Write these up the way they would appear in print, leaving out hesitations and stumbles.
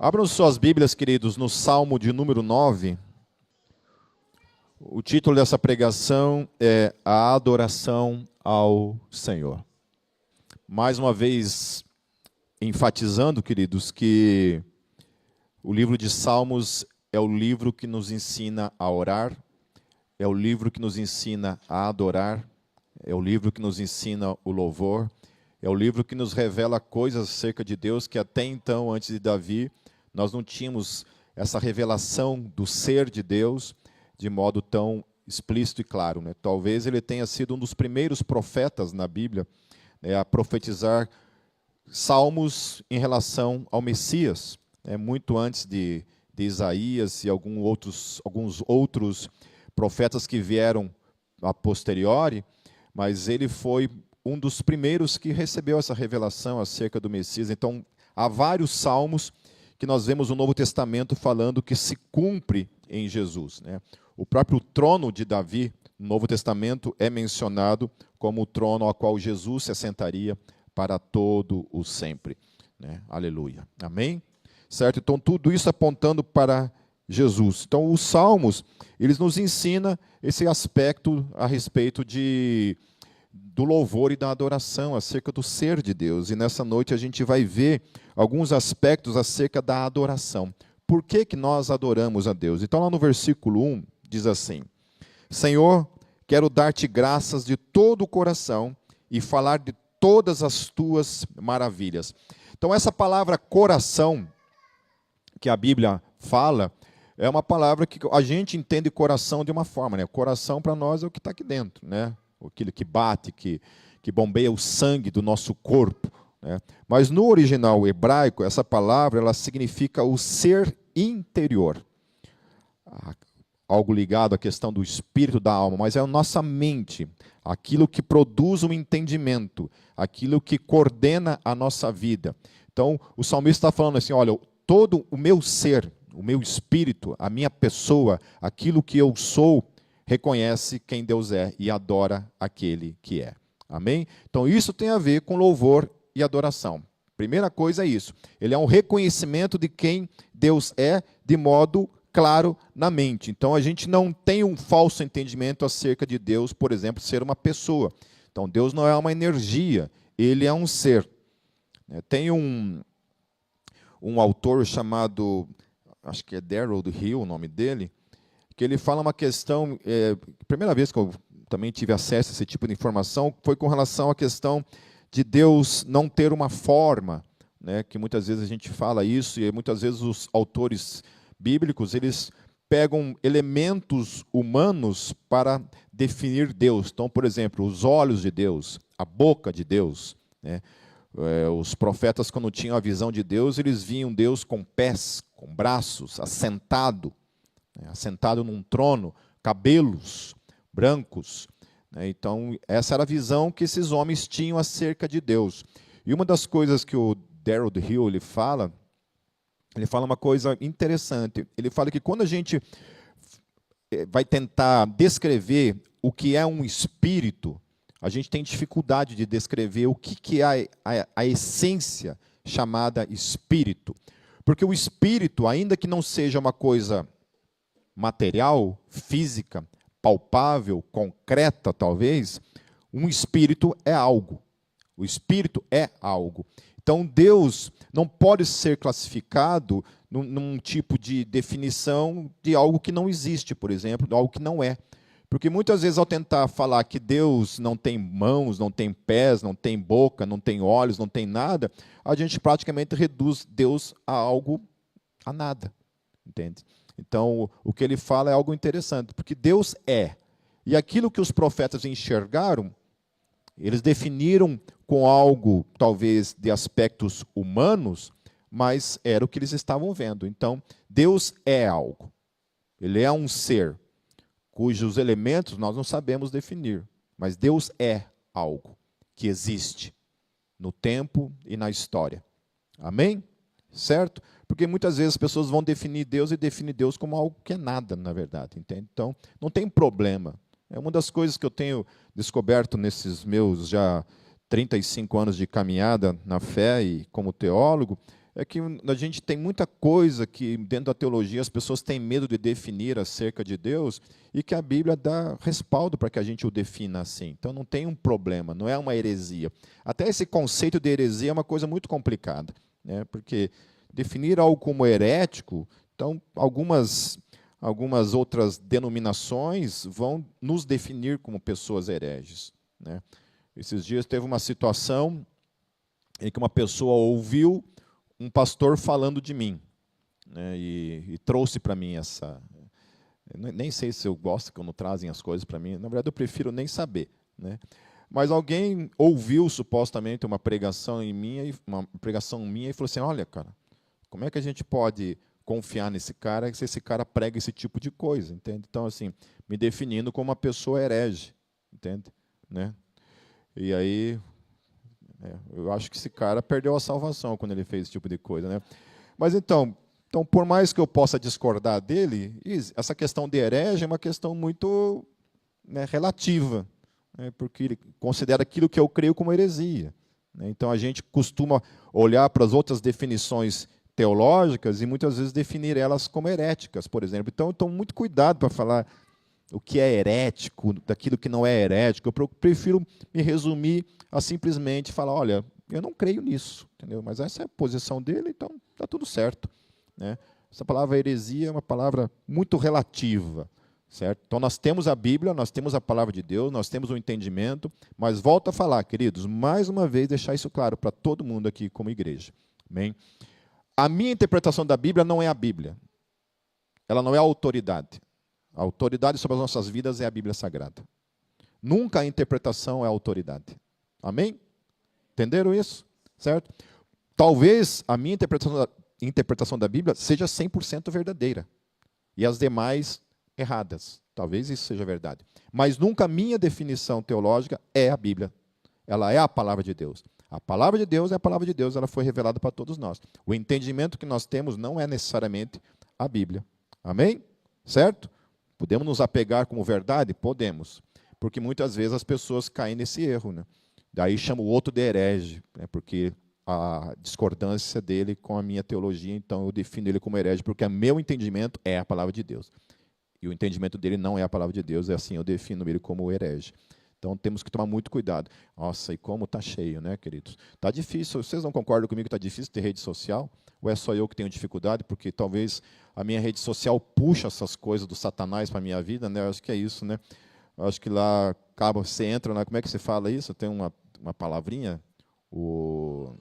Abram suas Bíblias, queridos, no Salmo de número 9. O título dessa pregação é A Adoração ao Senhor. Mais uma vez, enfatizando, queridos, que o livro de Salmos é o livro que nos ensina a orar, é o livro que nos ensina a adorar, é o livro que nos ensina o louvor, é o livro que nos revela coisas acerca de Deus que até então, antes de Davi, nós não tínhamos essa revelação do ser de Deus de modo tão explícito e claro, né? Talvez ele tenha sido um dos primeiros profetas na Bíblia, né, a profetizar salmos em relação ao Messias, muito antes de Isaías e alguns outros profetas que vieram a posteriori, mas ele foi um dos primeiros que recebeu essa revelação acerca do Messias. Então, há vários salmos que nós vemos no Novo Testamento falando que se cumpre em Jesus, né? O próprio trono de Davi, no Novo Testamento, é mencionado como o trono ao qual Jesus se assentaria para todo o sempre, né? Aleluia. Amém? Certo? Então, tudo isso apontando para Jesus. Então, os Salmos, eles nos ensinam esse aspecto a respeito do louvor e da adoração, acerca do ser de Deus. E nessa noite a gente vai ver alguns aspectos acerca da adoração. Por que nós adoramos a Deus? Então, lá no versículo 1, diz assim: Senhor, quero dar-te graças de todo o coração e falar de todas as tuas maravilhas. Então, essa palavra coração, que a Bíblia fala, é uma palavra que a gente entende coração de uma forma, né? Coração para nós é o que está aqui dentro, né? Aquilo que bate, que bombeia o sangue do nosso corpo, né? Mas no original hebraico, essa palavra ela significa o ser interior. Algo ligado à questão do espírito da alma, mas é a nossa mente, aquilo que produz um entendimento, aquilo que coordena a nossa vida. Então, o salmista está falando assim, olha, todo o meu ser, o meu espírito, a minha pessoa, aquilo que eu sou, reconhece quem Deus é e adora aquele que é. Amém? Então, isso tem a ver com louvor e adoração. Primeira coisa é isso. Ele é um reconhecimento de quem Deus é de modo claro na mente. Então, a gente não tem um falso entendimento acerca de Deus, por exemplo, ser uma pessoa. Então, Deus não é uma energia, Ele é um ser. Tem um autor chamado, acho que é Darrell Hill, o nome dele, que ele fala uma questão, primeira vez que eu também tive acesso a esse tipo de informação, foi com relação à questão de Deus não ter uma forma, né, que muitas vezes a gente fala isso, e muitas vezes os autores bíblicos, eles pegam elementos humanos para definir Deus. Então, por exemplo, os olhos de Deus, a boca de Deus, né? Os profetas, quando tinham a visão de Deus, eles viam Deus com pés, com braços, assentado num trono, cabelos brancos, né? Então, essa era a visão que esses homens tinham acerca de Deus. E uma das coisas que o Darrell Hill ele fala uma coisa interessante. Ele fala que quando a gente vai tentar descrever o que é um espírito, a gente tem dificuldade de descrever o que é a essência chamada espírito. Porque o espírito, ainda que não seja uma coisa material, física, palpável, concreta, talvez, um espírito é algo. O espírito é algo. Então, Deus não pode ser classificado num tipo de definição de algo que não existe, por exemplo, de algo que não é. Porque muitas vezes, ao tentar falar que Deus não tem mãos, não tem pés, não tem boca, não tem olhos, não tem nada, a gente praticamente reduz Deus a algo, a nada. Entende? Então, o que ele fala é algo interessante, porque Deus é. E aquilo que os profetas enxergaram, eles definiram com algo, talvez, de aspectos humanos, mas era o que eles estavam vendo. Então, Deus é algo. Ele é um ser, cujos elementos nós não sabemos definir. Mas Deus é algo que existe no tempo e na história. Amém? Certo? Porque muitas vezes as pessoas vão definir Deus e definem Deus como algo que é nada, na verdade. Entende? Então, não tem problema. É uma das coisas que eu tenho descoberto nesses meus já 35 anos de caminhada na fé e como teólogo, é que a gente tem muita coisa que dentro da teologia as pessoas têm medo de definir acerca de Deus e que a Bíblia dá respaldo para que a gente o defina assim. Então não tem um problema, não é uma heresia. Até esse conceito de heresia é uma coisa muito complicada, né? Porque definir algo como herético, então algumas outras denominações vão nos definir como pessoas hereges, né? Esses dias teve uma situação em que uma pessoa ouviu um pastor falando de mim, né, e trouxe para mim essa... Nem sei se eu gosto quando trazem as coisas para mim, na verdade eu prefiro nem saber, né? Mas alguém ouviu supostamente uma pregação minha e falou assim, olha, cara, como é que a gente pode confiar nesse cara se esse cara prega esse tipo de coisa, entende? Então, assim, me definindo como uma pessoa herege, entende? Né? E aí... eu acho que esse cara perdeu a salvação quando ele fez esse tipo de coisa, né? Mas então, por mais que eu possa discordar dele, essa questão de herege é uma questão muito, né, relativa, né? Porque ele considera aquilo que eu creio como heresia, né? Então a gente costuma olhar para as outras definições teológicas e muitas vezes definir elas como heréticas, por exemplo. Então eu tomo muito cuidado para falar o que é herético, daquilo que não é herético. Eu prefiro me resumir a simplesmente falar, olha, eu não creio nisso, entendeu? Mas essa é a posição dele, então está tudo certo, né? Essa palavra heresia é uma palavra muito relativa, certo? Então nós temos a Bíblia, nós temos a palavra de Deus, nós temos o entendimento, mas volto a falar, queridos, mais uma vez deixar isso claro para todo mundo aqui como igreja. Amém? A minha interpretação da Bíblia não é a Bíblia. Ela não é a autoridade. A autoridade sobre as nossas vidas é a Bíblia Sagrada. Nunca a interpretação é a autoridade. Amém? Entenderam isso? Certo? Talvez a minha interpretação da Bíblia seja 100% verdadeira. E as demais erradas. Talvez isso seja verdade. Mas nunca a minha definição teológica é a Bíblia. Ela é a palavra de Deus. A palavra de Deus é a palavra de Deus, ela foi revelada para todos nós. O entendimento que nós temos não é necessariamente a Bíblia. Amém? Certo? Podemos nos apegar como verdade? Podemos. Porque muitas vezes as pessoas caem nesse erro, né? Daí chama o outro de herege, né? Porque a discordância dele com a minha teologia, então eu defino ele como herege, porque o meu entendimento é a palavra de Deus. E o entendimento dele não é a palavra de Deus, é assim, eu defino ele como herege. Então temos que tomar muito cuidado. Nossa, e como está cheio, né, queridos? Está difícil, vocês não concordam comigo que está difícil ter rede social? Ou é só eu que tenho dificuldade? Porque talvez a minha rede social puxa essas coisas do Satanás para a minha vida, né? Eu acho que é isso, né? Eu acho que lá, você entra, né? Como é que se fala isso? Tem uma palavrinha? O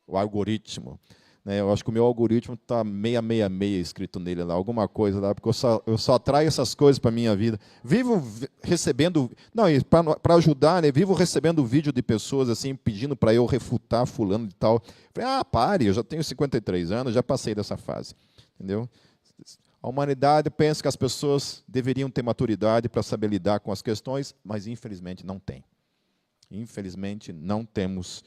algoritmo. Né? Eu acho que o meu algoritmo está 666 escrito nele lá, alguma coisa lá, porque eu só atraio essas coisas para a minha vida. Vivo recebendo... Não, para ajudar, né? Vivo recebendo vídeo de pessoas assim, pedindo para eu refutar fulano e tal. Falei, pare, eu já tenho 53 anos, já passei dessa fase. Entendeu? A humanidade pensa que as pessoas deveriam ter maturidade para saber lidar com as questões, mas infelizmente não tem. Infelizmente não temos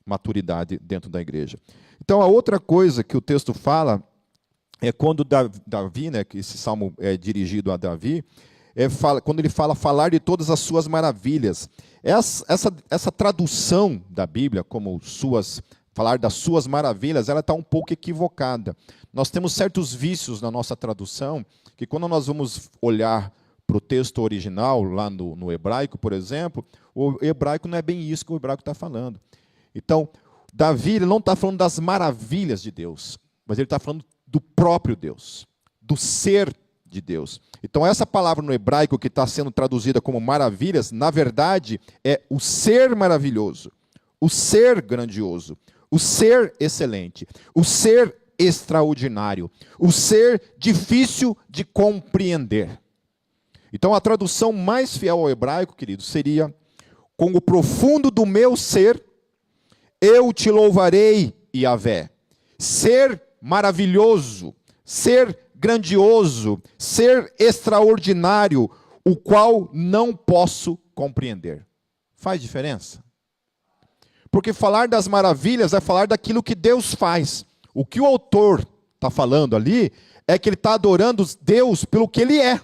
maturidade dentro da igreja. Então, a outra coisa que o texto fala é quando Davi, né, que esse salmo é dirigido a Davi, quando ele fala falar de todas as suas maravilhas. Essa tradução da Bíblia como falar das suas maravilhas, ela está um pouco equivocada. Nós temos certos vícios na nossa tradução, que quando nós vamos olhar para o texto original, lá no hebraico, por exemplo, o hebraico não é bem isso que o hebraico está falando. Então, Davi ele não está falando das maravilhas de Deus, mas ele está falando do próprio Deus, do ser de Deus. Então, essa palavra no hebraico que está sendo traduzida como maravilhas, na verdade, é o ser maravilhoso, o ser grandioso, o ser excelente, o ser extraordinário, o ser difícil de compreender. Então, a tradução mais fiel ao hebraico, querido, seria: com o profundo do meu ser, eu te louvarei, Yahvé. Ser maravilhoso, ser grandioso, ser extraordinário, o qual não posso compreender. Faz diferença? Porque falar das maravilhas é falar daquilo que Deus faz. O que o autor está falando ali é que ele está adorando Deus pelo que ele é.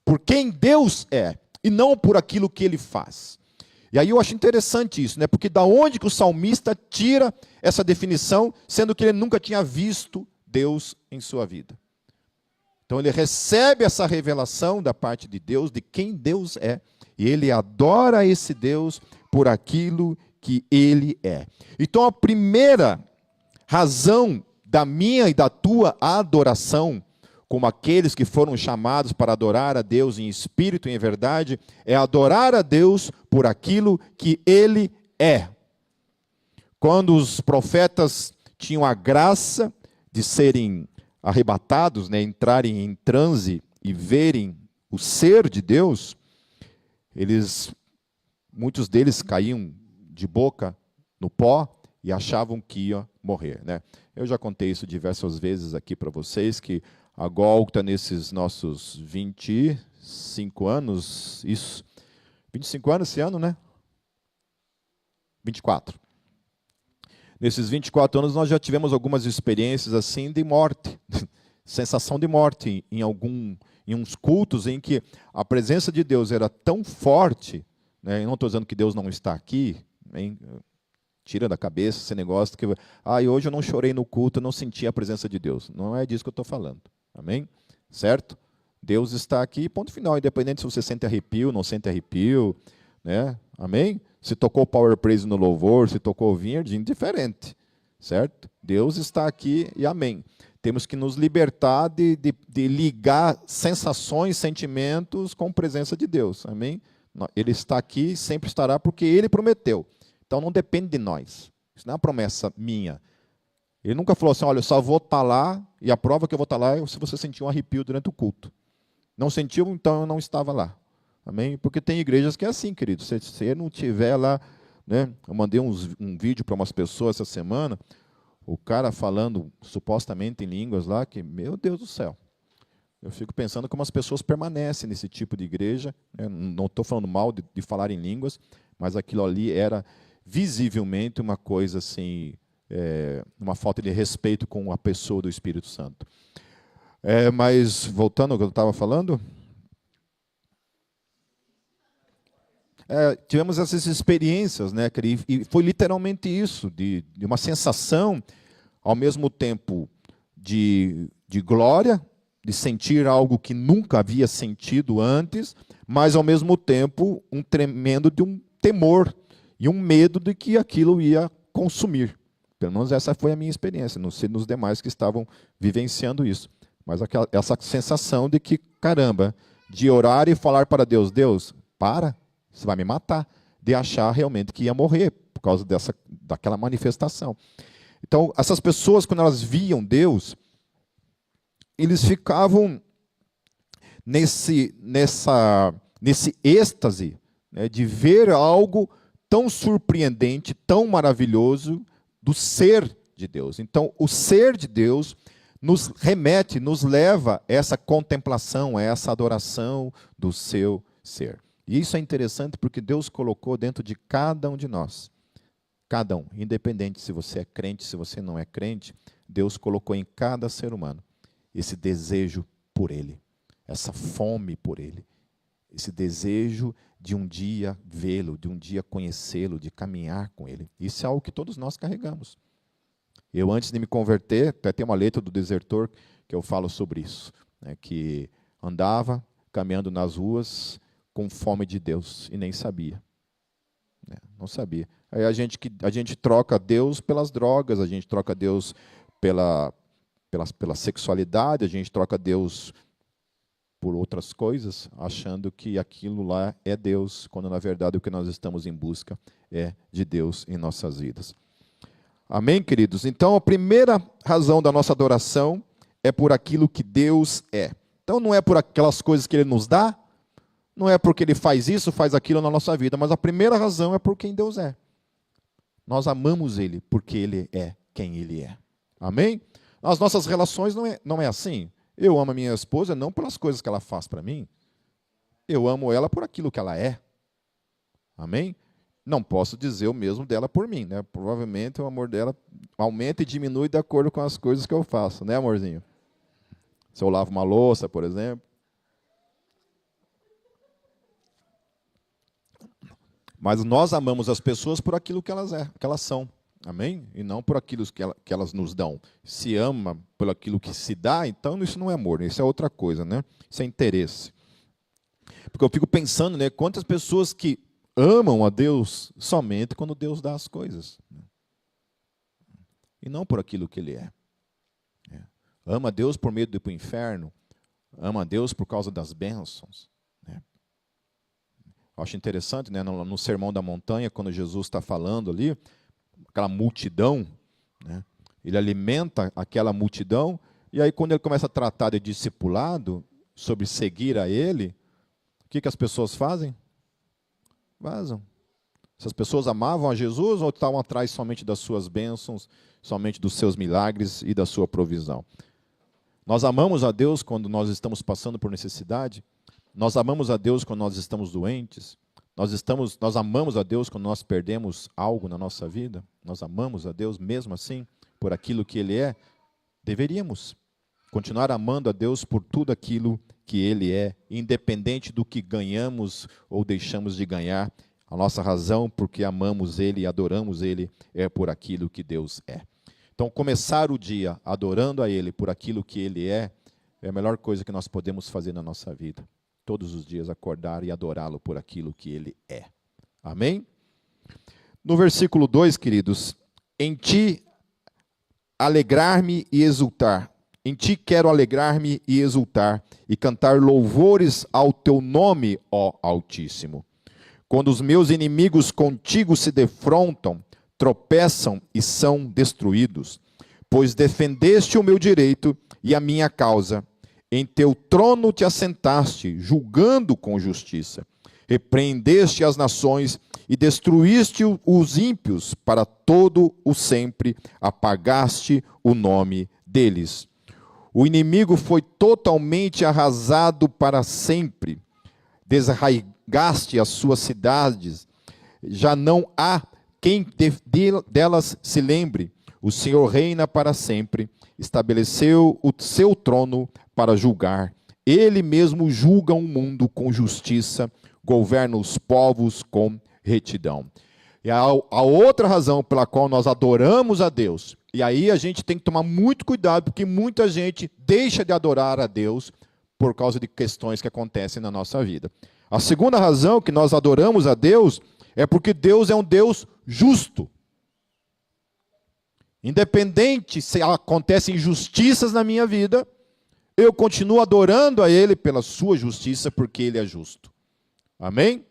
Por quem Deus é, e não por aquilo que ele faz. E aí eu acho interessante isso, né? Porque da onde que o salmista tira essa definição, sendo que ele nunca tinha visto Deus em sua vida? Então ele recebe essa revelação da parte de Deus, de quem Deus é, e ele adora esse Deus por aquilo que ele é. Então a primeira razão da minha e da tua adoração, como aqueles que foram chamados para adorar a Deus em espírito e em verdade, é adorar a Deus por aquilo que ele é. Quando os profetas tinham a graça de serem arrebatados, né, entrarem em transe e verem o ser de Deus, muitos deles caíam de boca no pó e achavam que ia morrer, né? Eu já contei isso diversas vezes aqui para vocês, que a Gólgota, nesses nossos 25 anos, 25 anos esse ano, né? 24. Nesses 24 anos nós já tivemos algumas experiências assim de morte, sensação de morte em uns cultos em que a presença de Deus era tão forte, né? Eu não estou dizendo que Deus não está aqui, hein? Tira da cabeça esse negócio que hoje eu não chorei no culto, eu não senti a presença de Deus. Não é disso que eu estou falando. Amém? Certo? Deus está aqui, ponto final, independente se você sente arrepio, não sente arrepio, né? Amém? Se tocou Power Praise no louvor, se tocou Vineyard, indiferente, certo? Deus está aqui e amém. Temos que nos libertar de ligar sensações, sentimentos com a presença de Deus, amém? Ele está aqui e sempre estará porque Ele prometeu. Então não depende de nós, isso não é uma promessa minha. Ele nunca falou assim, olha, eu só vou estar lá, e a prova que eu vou estar lá é se você sentir um arrepio durante o culto. Não sentiu, então eu não estava lá. Amém? Porque tem igrejas que é assim, querido. Se você não estiver lá, né? Eu mandei um vídeo para umas pessoas essa semana, o cara falando supostamente em línguas lá, que, meu Deus do céu. Eu fico pensando como as pessoas permanecem nesse tipo de igreja. Né? Não estou falando mal de falar em línguas, mas aquilo ali era visivelmente uma coisa assim, uma falta de respeito com a pessoa do Espírito Santo. Mas, voltando ao que eu estava falando, tivemos essas experiências, né, e foi literalmente isso, de uma sensação, ao mesmo tempo, de glória, de sentir algo que nunca havia sentido antes, mas, ao mesmo tempo, um tremendo de um temor e um medo de que aquilo ia consumir. Pelo menos essa foi a minha experiência, não sei nos demais que estavam vivenciando isso. Mas essa sensação de que, caramba, de orar e falar para Deus, Deus, para, você vai me matar, de achar realmente que ia morrer por causa daquela manifestação. Então, essas pessoas, quando elas viam Deus, eles ficavam nesse êxtase, né, de ver algo tão surpreendente, tão maravilhoso do ser de Deus. Então, o ser de Deus nos remete, nos leva a essa contemplação, a essa adoração do seu ser. E isso é interessante porque Deus colocou dentro de cada um de nós, cada um, independente se você é crente, se você não é crente, Deus colocou em cada ser humano esse desejo por Ele, essa fome por Ele, esse desejo de um dia vê-lo, de um dia conhecê-lo, de caminhar com Ele. Isso é algo que todos nós carregamos. Eu, antes de me converter, até tem uma letra do Desertor que eu falo sobre isso, né, que andava caminhando nas ruas com fome de Deus e nem sabia. Né, não sabia. Aí a gente troca Deus pelas drogas, a gente troca Deus pela sexualidade, a gente troca Deus por outras coisas, achando que aquilo lá é Deus, quando na verdade o que nós estamos em busca é de Deus em nossas vidas. Amém, queridos? Então, a primeira razão da nossa adoração é por aquilo que Deus é. Então, não é por aquelas coisas que Ele nos dá, não é porque Ele faz isso, faz aquilo na nossa vida, mas a primeira razão é por quem Deus é. Nós amamos Ele porque Ele é quem Ele é. Amém? As nossas relações não é assim. Eu amo a minha esposa não pelas coisas que ela faz para mim, eu amo ela por aquilo que ela é. Amém? Não posso dizer o mesmo dela por mim, né? Provavelmente o amor dela aumenta e diminui de acordo com as coisas que eu faço, né, amorzinho? Se eu lavo uma louça, por exemplo. Mas nós amamos as pessoas por aquilo que elas são. Amém? E não por aquilo que elas nos dão. Se ama por aquilo que se dá, então isso não é amor, isso é outra coisa, né? Isso é interesse. Porque eu fico pensando, né, quantas pessoas que amam a Deus somente quando Deus dá as coisas. E não por aquilo que Ele é. Ama a Deus por medo de ir para o inferno. Ama a Deus por causa das bênçãos. Eu acho interessante, né, no Sermão da Montanha, quando Jesus está falando ali, aquela multidão, né, ele alimenta aquela multidão, e aí quando ele começa a tratar de discipulado, sobre seguir a Ele, o que as pessoas fazem? Vazam. Essas pessoas amavam a Jesus ou estavam atrás somente das suas bênçãos, somente dos seus milagres e da sua provisão? Nós amamos a Deus quando nós estamos passando por necessidade. Nós amamos a Deus quando nós estamos doentes. Nós amamos a Deus quando nós perdemos algo na nossa vida. Nós amamos a Deus mesmo assim, por aquilo que Ele é. Deveríamos continuar amando a Deus por tudo aquilo que Ele é, independente do que ganhamos ou deixamos de ganhar. A nossa razão porque amamos Ele e adoramos Ele é por aquilo que Deus é. Então, começar o dia adorando a Ele por aquilo que Ele é a melhor coisa que nós podemos fazer na nossa vida. Todos os dias acordar e adorá-lo por aquilo que Ele é. Amém? No versículo 2, queridos, em Ti alegrar-me e exultar. Em Ti quero alegrar-me e exultar e cantar louvores ao Teu nome, ó Altíssimo. Quando os meus inimigos contigo se defrontam, tropeçam e são destruídos, pois defendeste o meu direito e a minha causa. Em teu trono te assentaste, julgando com justiça. Repreendeste as nações e destruíste os ímpios para todo o sempre, apagaste o nome deles. O inimigo foi totalmente arrasado para sempre. Desarraigaste as suas cidades, já não há quem delas se lembre. O Senhor reina para sempre, estabeleceu o seu trono para julgar. Ele mesmo julga o mundo com justiça, governa os povos com retidão. E a outra razão pela qual nós adoramos a Deus, e aí a gente tem que tomar muito cuidado, porque muita gente deixa de adorar a Deus por causa de questões que acontecem na nossa vida. A segunda razão que nós adoramos a Deus é porque Deus é um Deus justo. Independente se acontecem injustiças na minha vida, eu continuo adorando a Ele pela sua justiça, porque Ele é justo. Amém?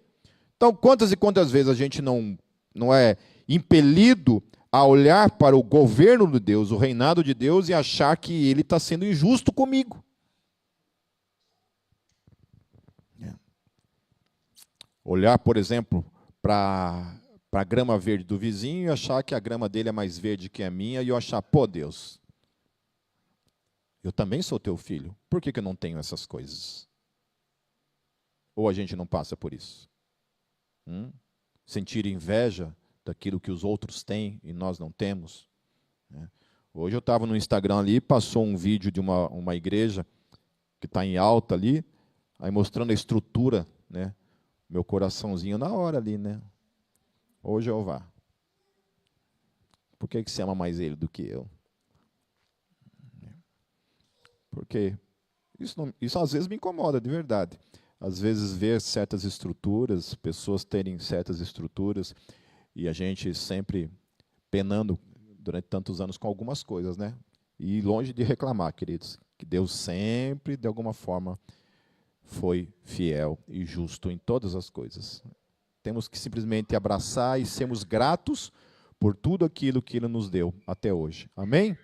Então, quantas e quantas vezes a gente não é impelido a olhar para o governo de Deus, o reinado de Deus, e achar que Ele está sendo injusto comigo? Olhar, por exemplo, para a grama verde do vizinho e achar que a grama dele é mais verde que a minha, e eu achar, pô, Deus, eu também sou teu filho, por que eu não tenho essas coisas? Ou a gente não passa por isso? Sentir inveja daquilo que os outros têm e nós não temos? Hoje eu estava no Instagram ali, passou um vídeo de uma igreja que está em alta ali, aí mostrando a estrutura, né? Meu coraçãozinho na hora ali, né? Ô Jeová, por que você ama mais Ele do que eu? Porque isso às vezes me incomoda, de verdade. Às vezes ver certas estruturas, pessoas terem certas estruturas, e a gente sempre penando durante tantos anos com algumas coisas, né? E longe de reclamar, queridos, que Deus sempre, de alguma forma, foi fiel e justo em todas as coisas. Temos que simplesmente abraçar e sermos gratos por tudo aquilo que Ele nos deu até hoje. Amém?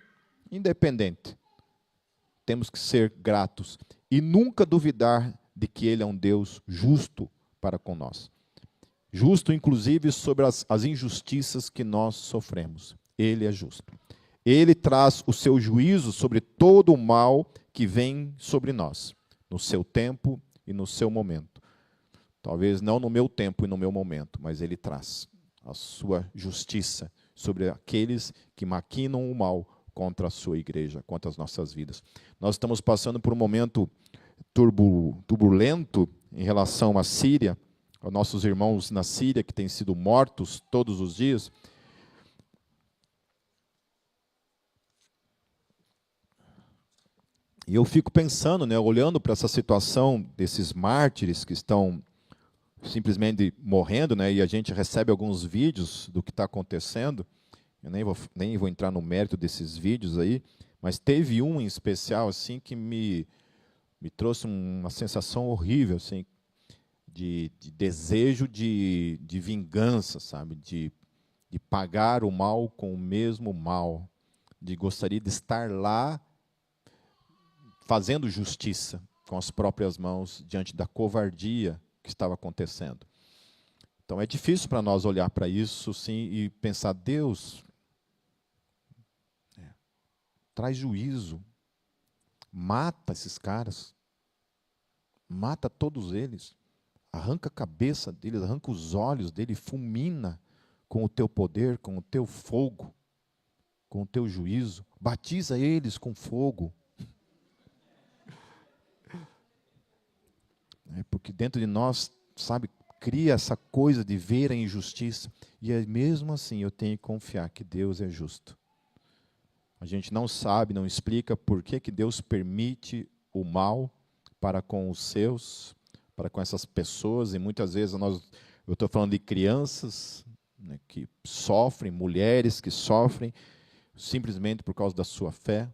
Independente. Temos que ser gratos e nunca duvidar de que Ele é um Deus justo para com nós. Justo, inclusive, sobre as injustiças que nós sofremos. Ele é justo. Ele traz o seu juízo sobre todo o mal que vem sobre nós, no seu tempo e no seu momento. Talvez não no meu tempo e no meu momento, mas Ele traz a sua justiça sobre aqueles que maquinam o mal contra a sua igreja, contra as nossas vidas. Nós estamos passando por um momento turbulento em relação à Síria, aos nossos irmãos na Síria que têm sido mortos todos os dias. E eu fico pensando, né, olhando para essa situação desses mártires que estão simplesmente morrendo, né, e a gente recebe alguns vídeos do que está acontecendo. Eu nem vou entrar no mérito desses vídeos aí, mas teve um em especial assim que me trouxe uma sensação horrível, assim, de desejo de vingança, sabe, de pagar o mal com o mesmo mal, de gostaria de estar lá fazendo justiça com as próprias mãos diante da covardia que estava acontecendo. Então é difícil para nós olhar para isso sim, e pensar, Deus, traz juízo, mata esses caras, mata todos eles, arranca a cabeça deles, arranca os olhos deles, fulmina com o teu poder, com o teu fogo, com o teu juízo, batiza eles com fogo. Porque dentro de nós, sabe, cria essa coisa de ver a injustiça. E mesmo assim eu tenho que confiar que Deus é justo. A gente não sabe, não explica por que Deus permite o mal para com os seus, para com essas pessoas. E muitas vezes eu estou falando de crianças, né, que sofrem, mulheres que sofrem simplesmente por causa da sua fé.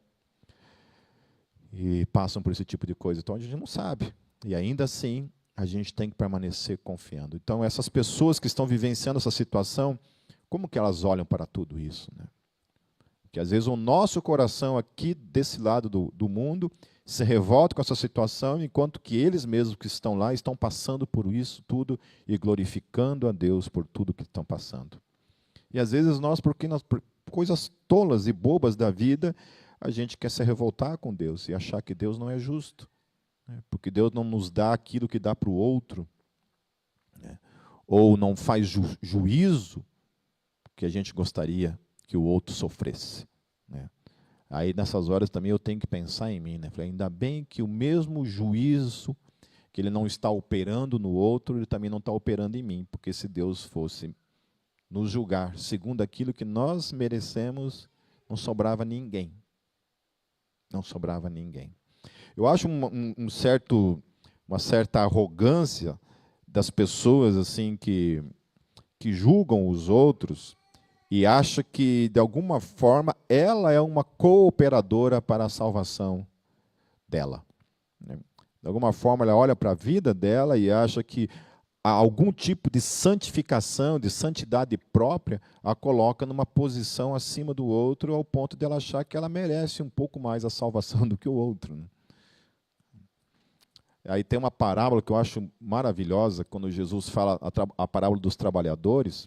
E passam por esse tipo de coisa. Então a gente não sabe. E ainda assim, a gente tem que permanecer confiando. Então, essas pessoas que estão vivenciando essa situação, como que elas olham para tudo isso, né? Que às vezes o nosso coração aqui desse lado do mundo se revolta com essa situação, enquanto que eles mesmos que estão lá estão passando por isso tudo e glorificando a Deus por tudo que estão passando. E às vezes por coisas tolas e bobas da vida, a gente quer se revoltar com Deus e achar que Deus não é justo. Porque Deus não nos dá aquilo que dá para o outro, né? Ou não faz juízo que a gente gostaria que o outro sofresse, né? Aí nessas horas também eu tenho que pensar em mim, né? Falei, ainda bem que o mesmo juízo que ele não está operando no outro, ele também não está operando em mim, porque se Deus fosse nos julgar segundo aquilo que nós merecemos, não sobrava ninguém. Não sobrava ninguém. Eu acho uma certa arrogância das pessoas assim que julgam os outros e acha que, de alguma forma, ela é uma cooperadora para a salvação dela. De alguma forma, ela olha para a vida dela e acha que há algum tipo de santificação, de santidade própria, a coloca numa posição acima do outro, ao ponto de ela achar que ela merece um pouco mais a salvação do que o outro, né? Aí tem uma parábola que eu acho maravilhosa, quando Jesus fala a parábola dos trabalhadores,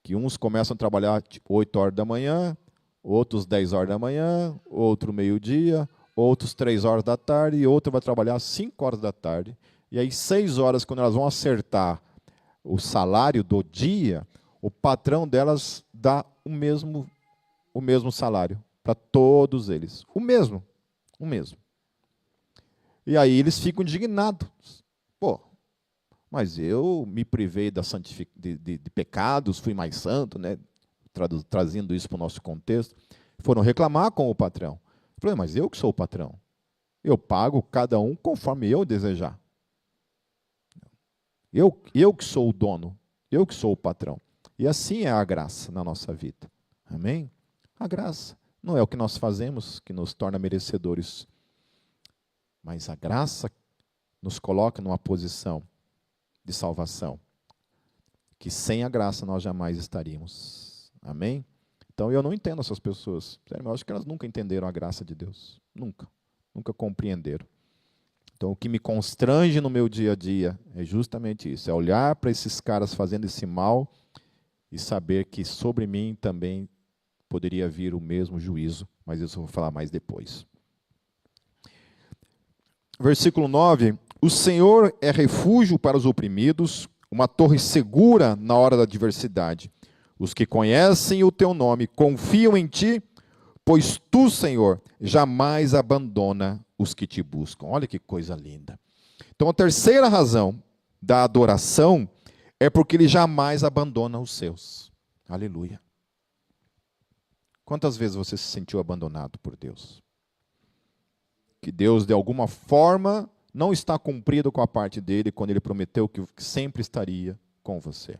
que uns começam a trabalhar 8 horas da manhã, outros 10 horas da manhã, outro meio-dia, outros 3 horas da tarde, e outro vai trabalhar 5 horas da tarde. E aí 6 horas, quando elas vão acertar o salário do dia, o patrão delas dá o mesmo salário para todos eles. O mesmo. E aí eles ficam indignados. Pô, mas eu me privei de pecados, fui mais santo, né? Trazendo isso para o nosso contexto. Foram reclamar com o patrão. Eu falei, mas eu que sou o patrão. Eu pago cada um conforme eu desejar. Eu que sou o dono. Eu que sou o patrão. E assim é a graça na nossa vida. Amém? A graça não é o que nós fazemos que nos torna merecedores, mas a graça nos coloca numa posição de salvação, que sem a graça nós jamais estaríamos. Amém? Então eu não entendo essas pessoas. Eu acho que elas nunca entenderam a graça de Deus. Nunca compreenderam. Então o que me constrange no meu dia a dia é justamente isso. É olhar para esses caras fazendo esse mal e saber que sobre mim também poderia vir o mesmo juízo. Mas isso eu vou falar mais depois. Versículo 9, o Senhor é refúgio para os oprimidos, uma torre segura na hora da adversidade. Os que conhecem o teu nome confiam em ti, pois tu, Senhor, jamais abandona os que te buscam. Olha que coisa linda. Então a terceira razão da adoração é porque ele jamais abandona os seus. Aleluia. Quantas vezes você se sentiu abandonado por Deus? Que Deus, de alguma forma, não está cumprido com a parte dele quando ele prometeu que sempre estaria com você.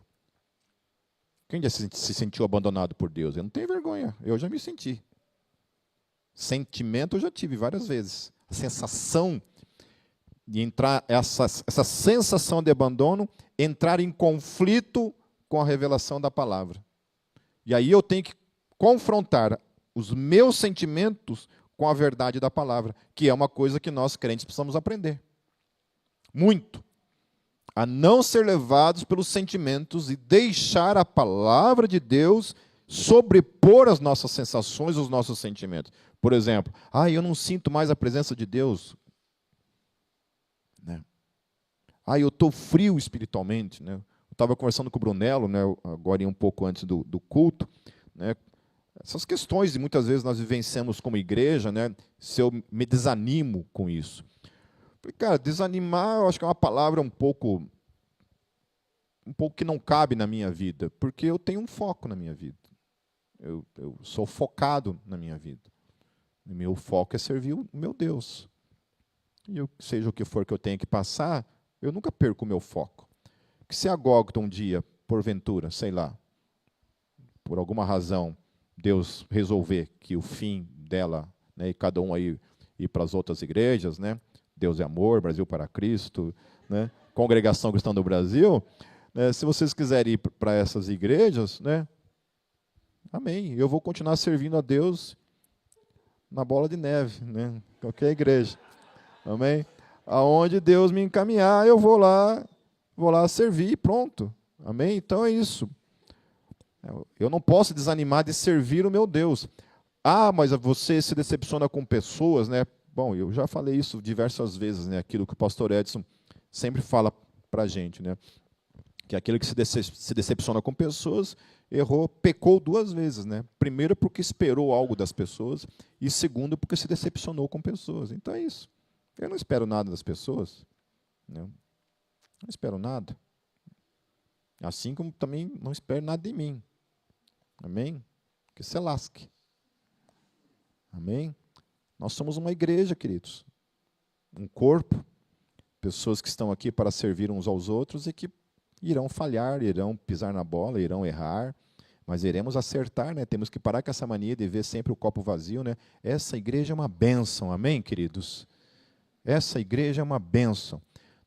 Quem já se sentiu abandonado por Deus? Eu não tenho vergonha, eu já me senti. Sentimento eu já tive várias vezes. A sensação de entrar, essa sensação de abandono, entrar em conflito com a revelação da palavra. E aí eu tenho que confrontar os meus sentimentos com a verdade da palavra, que é uma coisa que nós crentes precisamos aprender. Muito. A não ser levados pelos sentimentos e deixar a palavra de Deus sobrepor as nossas sensações, os nossos sentimentos. Por exemplo, eu não sinto mais a presença de Deus. Né? Eu estou frio espiritualmente. Né? Eu estava conversando com o Brunello, né, agora um pouco antes do culto, né, essas questões, e muitas vezes nós vivenciamos como igreja, né, se eu me desanimo com isso. Falei, cara, desanimar eu acho que é uma palavra um pouco que não cabe na minha vida, porque eu tenho um foco na minha vida. Eu sou focado na minha vida. O meu foco é servir o meu Deus. E seja o que for que eu tenha que passar, eu nunca perco o meu foco. Que se a Gólgota um dia, porventura, sei lá, por alguma razão, Deus resolver que o fim dela, né, e cada um aí ir para as outras igrejas, né, Deus é amor, Brasil para Cristo, né, Congregação Cristã do Brasil, né, se vocês quiserem ir para essas igrejas, né, amém, eu vou continuar servindo a Deus na bola de neve, né, qualquer igreja, amém, aonde Deus me encaminhar, eu vou lá servir e pronto, amém, então é isso. Eu não posso desanimar de servir o meu Deus. Mas você se decepciona com pessoas, né? Bom, eu já falei isso diversas vezes, né? Aquilo que o pastor Edson sempre fala para a gente, né? Que aquele que se decepciona com pessoas, pecou duas vezes, né? Primeiro, porque esperou algo das pessoas, e segundo, porque se decepcionou com pessoas. Então é isso. Eu não espero nada das pessoas, né? Não espero nada. Assim como também não espero nada de mim. Amém? Que se lasque. Amém? Nós somos uma igreja, queridos. Um corpo. Pessoas que estão aqui para servir uns aos outros e que irão falhar, irão pisar na bola, irão errar, mas iremos acertar, né? Temos que parar com essa mania de ver sempre o copo vazio, né? Essa igreja é uma bênção, amém, queridos? Essa igreja é uma bênção.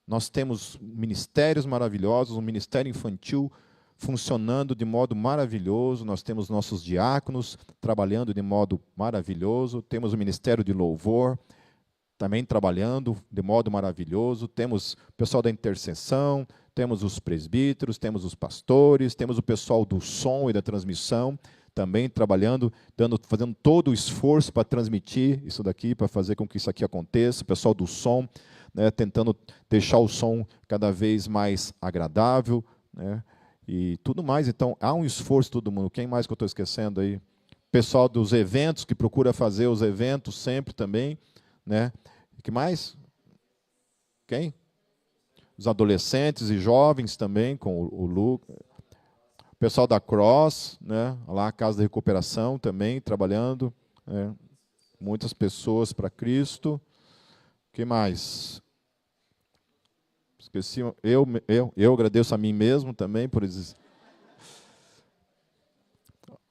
Nós temos ministérios maravilhosos, um ministério infantil funcionando de modo maravilhoso, nós temos nossos diáconos trabalhando de modo maravilhoso, temos o ministério de louvor também trabalhando de modo maravilhoso, temos o pessoal da intercessão, temos os presbíteros, temos os pastores, temos o pessoal do som e da transmissão também trabalhando, fazendo todo o esforço para transmitir isso daqui, para fazer com que isso aqui aconteça, o pessoal do som, né, tentando deixar o som cada vez mais agradável, né, e tudo mais. Então, há um esforço de todo mundo. Quem mais que eu estou esquecendo aí? Pessoal dos eventos, que procura fazer os eventos sempre também, né? O que mais? Quem? Os adolescentes e jovens também, com o Lucas. O pessoal da Cross, né? Lá a Casa da Recuperação também, trabalhando. Né? Muitas pessoas para Cristo. O que mais? Esqueci, eu agradeço a mim mesmo também por isso.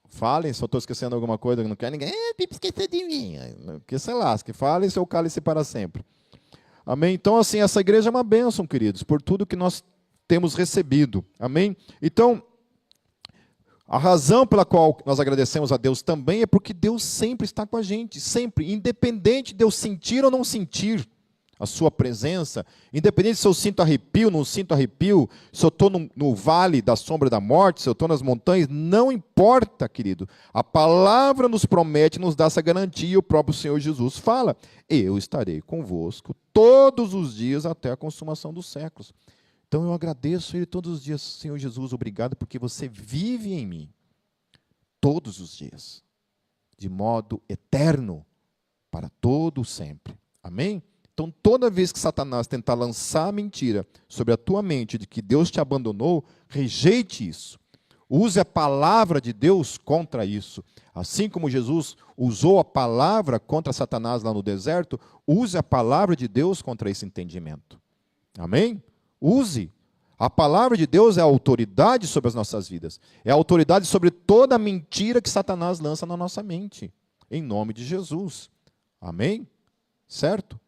Falem, se eu estou esquecendo alguma coisa que não quer ninguém, esquecer de mim. Que sei lá, que falem, seu cálice para sempre. Amém? Então, assim, essa igreja é uma bênção, queridos, por tudo que nós temos recebido. Amém? Então, a razão pela qual nós agradecemos a Deus também é porque Deus sempre está com a gente, sempre, independente de eu sentir ou não sentir a sua presença, independente se eu sinto arrepio, não sinto arrepio, se eu estou no vale da sombra da morte, se eu estou nas montanhas, não importa, querido. A palavra nos promete, nos dá essa garantia, e o próprio Senhor Jesus fala, eu estarei convosco todos os dias até a consumação dos séculos. Então eu agradeço a Ele todos os dias, Senhor Jesus, obrigado, porque você vive em mim, todos os dias, de modo eterno, para todo sempre. Amém? Então, toda vez que Satanás tentar lançar a mentira sobre a tua mente de que Deus te abandonou, rejeite isso. Use a palavra de Deus contra isso. Assim como Jesus usou a palavra contra Satanás lá no deserto, use a palavra de Deus contra esse entendimento. Amém? Use. A palavra de Deus é a autoridade sobre as nossas vidas. É a autoridade sobre toda a mentira que Satanás lança na nossa mente. Em nome de Jesus. Amém? Certo?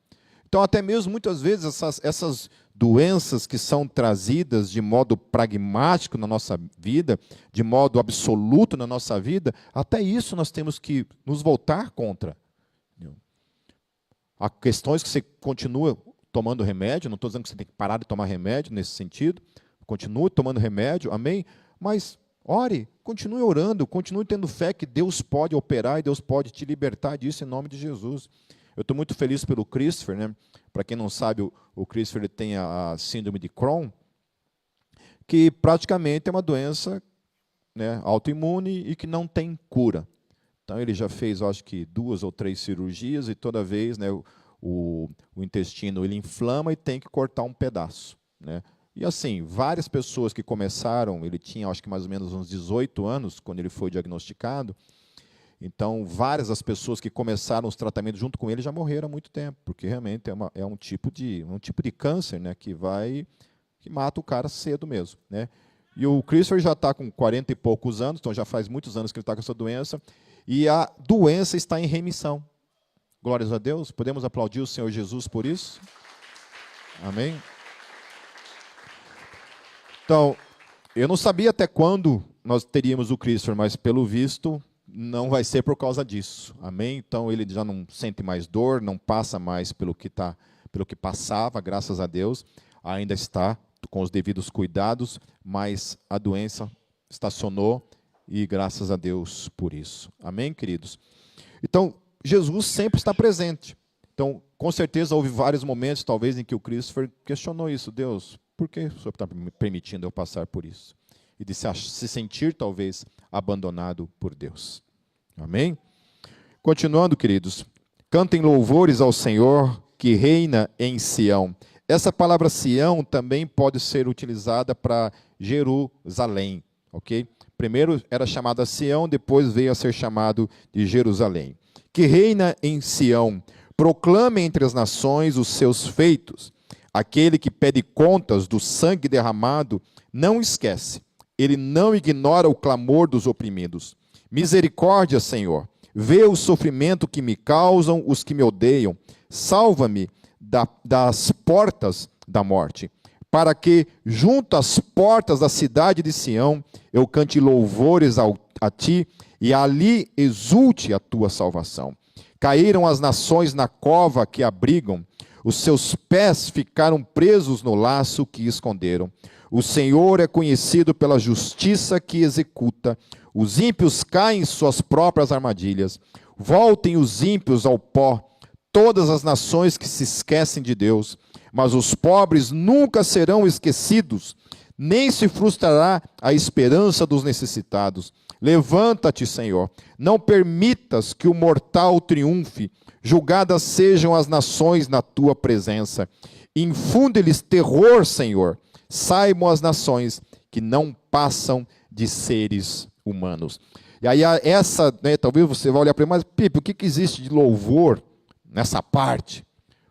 Então, até mesmo muitas vezes essas doenças que são trazidas de modo pragmático na nossa vida, de modo absoluto na nossa vida, até isso nós temos que nos voltar contra. Há questões que você continua tomando remédio, não estou dizendo que você tem que parar de tomar remédio nesse sentido, continue tomando remédio, amém? Mas ore, continue orando, continue tendo fé que Deus pode operar e Deus pode te libertar disso em nome de Jesus. Eu estou muito feliz pelo Christopher, né? Para quem não sabe, o Christopher ele tem a síndrome de Crohn, que praticamente é uma doença, né, autoimune e que não tem cura. Então ele já fez, acho que 2 ou 3 cirurgias e toda vez, né, o intestino ele inflama e tem que cortar um pedaço, né? E assim, várias pessoas que começaram, ele tinha acho que mais ou menos uns 18 anos quando ele foi diagnosticado. Então, várias das pessoas que começaram os tratamentos junto com ele já morreram há muito tempo, porque realmente é um tipo de câncer, né, que mata o cara cedo mesmo, né? E o Christopher já está com 40 e poucos anos, então já faz muitos anos que ele está com essa doença, e a doença está em remissão. Glórias a Deus, podemos aplaudir o Senhor Jesus por isso? Amém? Então, eu não sabia até quando nós teríamos o Christopher, mas pelo visto não vai ser por causa disso, amém? Então ele já não sente mais dor, não passa mais pelo que passava, graças a Deus, ainda está com os devidos cuidados, mas a doença estacionou e graças a Deus por isso, amém, queridos? Então Jesus sempre está presente. Então com certeza houve vários momentos, talvez, em que o Christopher questionou isso: Deus, por que o Senhor está me permitindo eu passar por isso? E de se sentir, talvez, abandonado por Deus. Amém? Continuando, queridos. Cantem louvores ao Senhor, que reina em Sião. Essa palavra Sião também pode ser utilizada para Jerusalém. Ok? Primeiro era chamada Sião, depois veio a ser chamado de Jerusalém. Que reina em Sião. Proclame entre as nações os seus feitos. Aquele que pede contas do sangue derramado não esquece. Ele não ignora o clamor dos oprimidos. Misericórdia, Senhor. Vê o sofrimento que me causam os que me odeiam. Salva-me das portas da morte, para que, junto às portas da cidade de Sião, eu cante louvores a ti e ali exulte a tua salvação. Caíram as nações na cova que abrigam. Os seus pés ficaram presos no laço que esconderam. O Senhor é conhecido pela justiça que executa. Os ímpios caem em suas próprias armadilhas. Voltem os ímpios ao pó, todas as nações que se esquecem de Deus. Mas os pobres nunca serão esquecidos, nem se frustrará a esperança dos necessitados. Levanta-te, Senhor. Não permitas que o mortal triunfe. Julgadas sejam as nações na tua presença. Infunde-lhes terror, Senhor. Saibam as nações que não passam de seres humanos. E aí essa, né, talvez você vá olhar para mim, mas Pipe, o que existe de louvor nessa parte?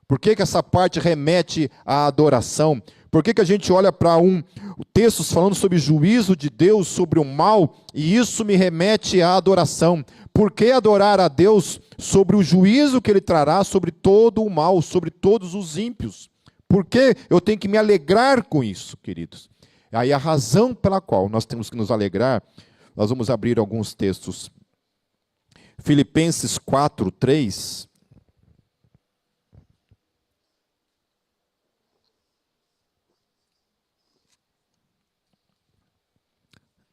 Por que essa parte remete à adoração? Por que a gente olha para textos falando sobre juízo de Deus, sobre o mal, e isso me remete à adoração? Por que adorar a Deus sobre o juízo que Ele trará sobre todo o mal, sobre todos os ímpios? Por que eu tenho que me alegrar com isso, queridos? Aí a razão pela qual nós temos que nos alegrar, nós vamos abrir alguns textos. Filipenses 4:3.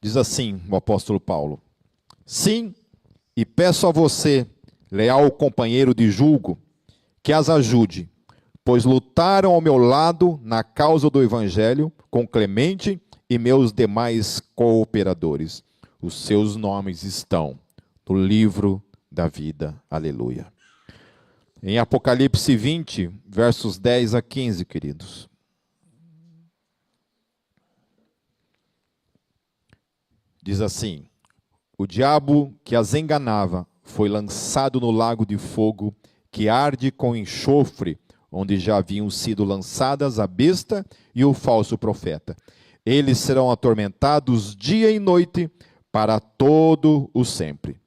Diz assim o apóstolo Paulo: sim, e peço a você, leal companheiro de julgo, que as ajude, pois lutaram ao meu lado na causa do Evangelho com Clemente e meus demais cooperadores. Os seus nomes estão no livro da vida. Aleluia. Em Apocalipse 20, versos 10 a 15, queridos. Diz assim: o diabo que as enganava foi lançado no lago de fogo, que arde com enxofre, onde já haviam sido lançadas a besta e o falso profeta. Eles serão atormentados dia e noite para todo o sempre.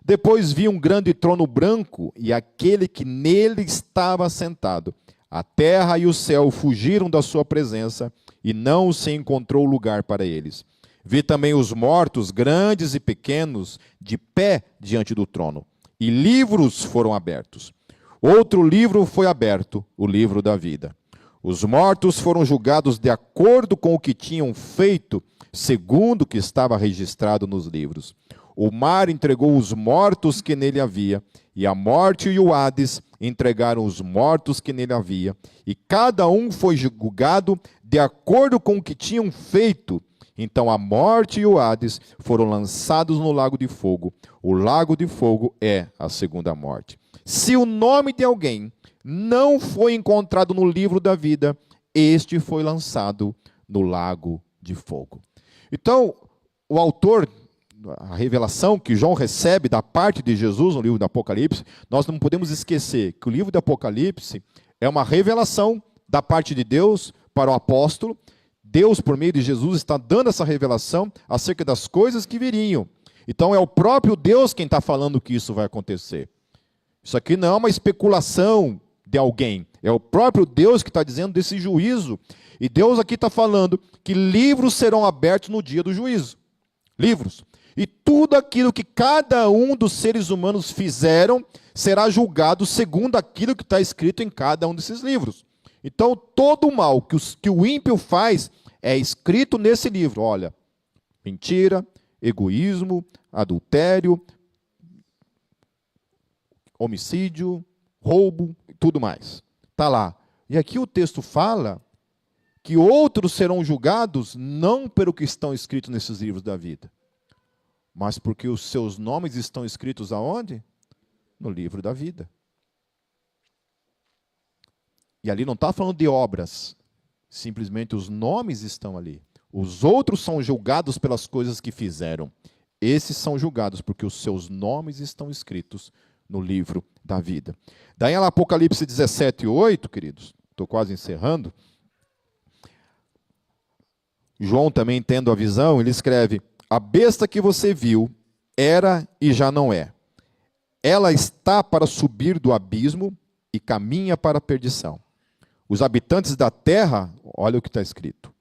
Depois vi um grande trono branco e aquele que nele estava sentado. A terra e o céu fugiram da sua presença e não se encontrou lugar para eles. Vi também os mortos, grandes e pequenos, de pé diante do trono, e livros foram abertos. Outro livro foi aberto, o livro da vida. Os mortos foram julgados de acordo com o que tinham feito, segundo o que estava registrado nos livros. O mar entregou os mortos que nele havia, e a morte e o Hades entregaram os mortos que nele havia, e cada um foi julgado de acordo com o que tinham feito. Então a morte e o Hades foram lançados no lago de fogo. O lago de fogo é a segunda morte. Se o nome de alguém não foi encontrado no livro da vida, este foi lançado no lago de fogo. Então, o autor, a revelação que João recebe da parte de Jesus no livro do Apocalipse, nós não podemos esquecer que o livro do Apocalipse é uma revelação da parte de Deus para o apóstolo. Deus, por meio de Jesus, está dando essa revelação acerca das coisas que viriam. Então é o próprio Deus quem está falando que isso vai acontecer. Isso aqui não é uma especulação de alguém, é o próprio Deus que está dizendo desse juízo. E Deus aqui está falando que livros serão abertos no dia do juízo. Livros. E tudo aquilo que cada um dos seres humanos fizeram será julgado segundo aquilo que está escrito em cada um desses livros. Então, todo o mal que o ímpio faz é escrito nesse livro. Olha, mentira, egoísmo, adultério, homicídio, roubo e tudo mais. Está lá. E aqui o texto fala que outros serão julgados não pelo que estão escritos nesses livros da vida, mas porque os seus nomes estão escritos aonde? No livro da vida. E ali não está falando de obras, simplesmente os nomes estão ali. Os outros são julgados pelas coisas que fizeram. Esses são julgados porque os seus nomes estão escritos no livro da vida. Daí em Apocalipse 17, 8, queridos, estou quase encerrando, João também tendo a visão, ele escreve: a besta que você viu era e já não é. Ela está para subir do abismo e caminha para a perdição. Os habitantes da terra, olha o que está escrito,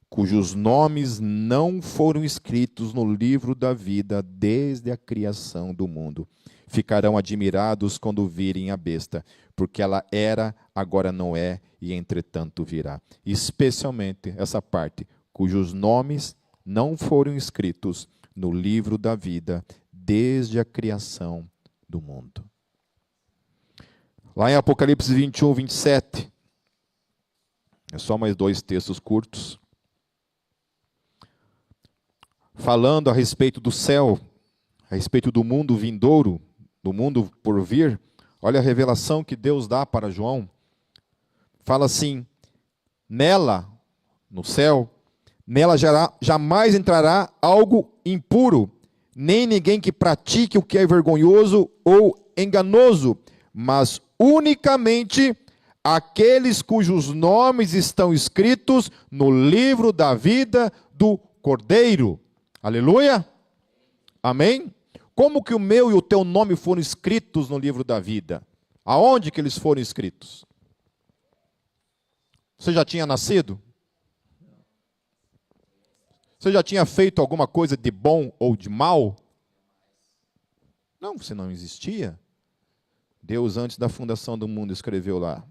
cujos nomes não foram escritos no livro da vida desde a criação do mundo, ficarão admirados quando virem a besta, porque ela era, agora não é, e entretanto virá. Especialmente essa parte, cujos nomes não foram escritos no livro da vida desde a criação do mundo. Lá em Apocalipse 21, 27, é só mais 2 textos curtos, falando a respeito do céu, a respeito do mundo vindouro, do mundo por vir. Olha a revelação que Deus dá para João. Fala assim: nela, no céu, nela jamais entrará algo impuro, nem ninguém que pratique o que é vergonhoso ou enganoso, mas unicamente aqueles cujos nomes estão escritos no livro da vida do Cordeiro. Aleluia? Amém? Como que o meu e o teu nome foram escritos no livro da vida? Aonde que eles foram escritos? Você já tinha nascido? Você já tinha feito alguma coisa de bom ou de mal? Não, você não existia. Deus, antes da fundação do mundo, escreveu lá: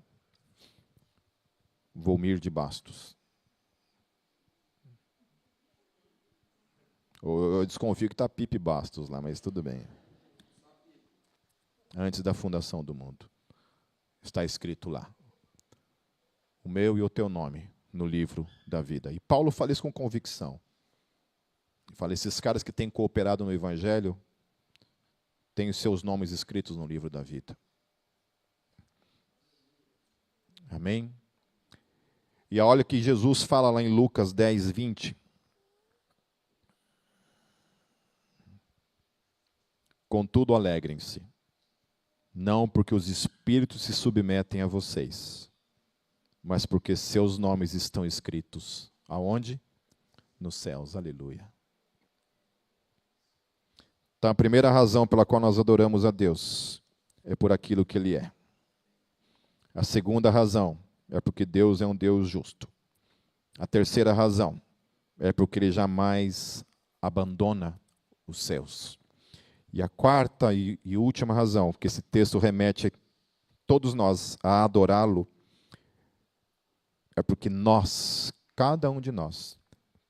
Volmir de Bastos. Eu desconfio que está Pipe Bastos lá, mas tudo bem. Antes da fundação do mundo. Está escrito lá: o meu e o teu nome no livro da vida. E Paulo fala isso com convicção. Ele fala: esses caras que têm cooperado no Evangelho têm os seus nomes escritos no livro da vida. Amém? E olha que Jesus fala lá em Lucas 10, 20. Contudo, alegrem-se, não porque os espíritos se submetem a vocês, mas porque seus nomes estão escritos. Aonde? Nos céus. Aleluia. Então, a primeira razão pela qual nós adoramos a Deus é por aquilo que Ele é. A segunda razão é porque Deus é um Deus justo. A terceira razão é porque Ele jamais abandona os céus. E a quarta e última razão, porque esse texto remete todos nós a adorá-lo, é porque nós, cada um de nós,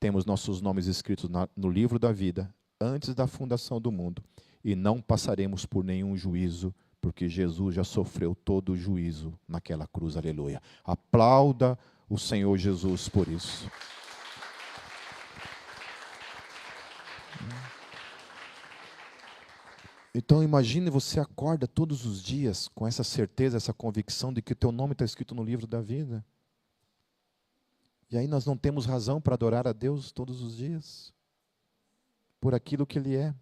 temos nossos nomes escritos no livro da vida, antes da fundação do mundo, e não passaremos por nenhum juízo, porque Jesus já sofreu todo o juízo naquela cruz, aleluia. Aplauda o Senhor Jesus por isso. Então imagine você acorda todos os dias com essa certeza, essa convicção de que o teu nome está escrito no livro da vida. E aí nós não temos razão para adorar a Deus todos os dias, por aquilo que Ele é,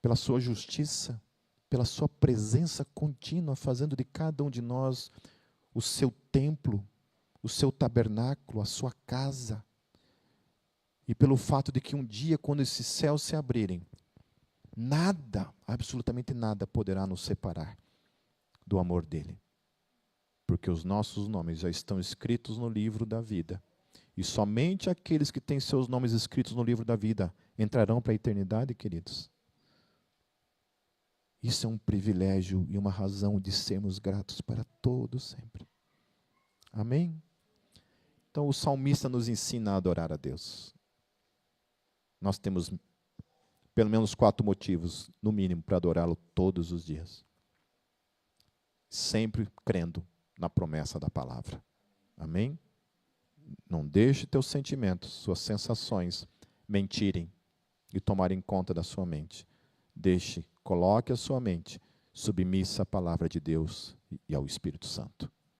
pela sua justiça, pela sua presença contínua, fazendo de cada um de nós o seu templo, o seu tabernáculo, a sua casa. E pelo fato de que um dia, quando esses céus se abrirem, nada, absolutamente nada, poderá nos separar do amor dEle. Porque os nossos nomes já estão escritos no livro da vida. E somente aqueles que têm seus nomes escritos no livro da vida entrarão para a eternidade, queridos. Isso é um privilégio e uma razão de sermos gratos para todos sempre. Amém? Então o salmista nos ensina a adorar a Deus. Nós temos pelo menos 4 motivos, no mínimo, para adorá-lo todos os dias. Sempre crendo na promessa da palavra. Amém? Não deixe teus sentimentos, suas sensações mentirem e tomarem conta da sua mente. Coloque a sua mente submissa à palavra de Deus e ao Espírito Santo.